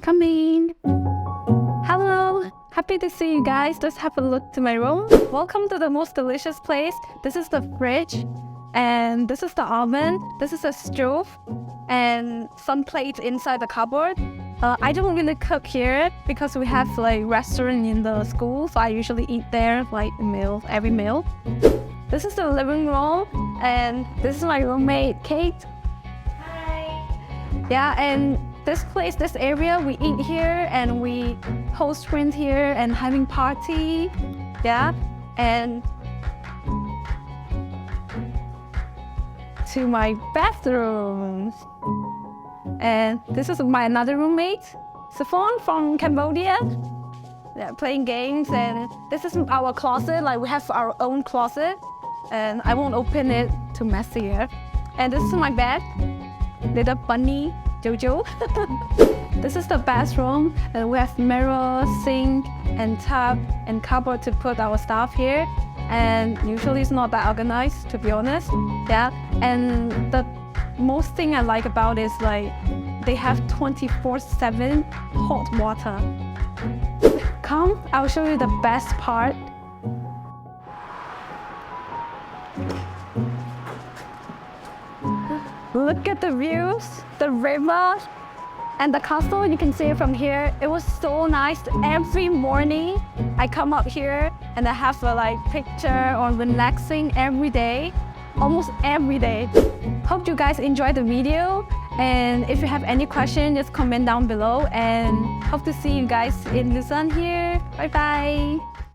Come in. Hello. Happy to see you guys. Just have a look to my room. Welcome to the most delicious place. This is the fridge. And this is the oven. This is a stove. And some plates inside the cupboard. I don't really cook here because we have like restaurant in the school. So I usually eat there like every meal. This is the living room. And this is my roommate, Kate. Yeah, and this place, this area, we eat here and we host friends here and having party. Yeah, and to my bathroom. And this is my another roommate, Saffron from Cambodia. Yeah, playing games, and this is our closet. Like we have our own closet, and I won't open it too messy here. And this is my bed. Little bunny, Jojo. This is the bathroom, and we have mirror, sink, and tub, and cupboard to put our stuff here. And usually it's not that organized, to be honest. Yeah, and the most thing I like about it is like they have 24/7 hot water. Come, I'll show you the best part. Look at the views, the river, and the castle. You can see it from here. It was so nice. Every morning, I come up here and I have a picture or relaxing every day, almost every day. Hope you guys enjoyed the video. And if you have any questions, just comment down below. And hope to see you guys in Lucerne here. Bye bye.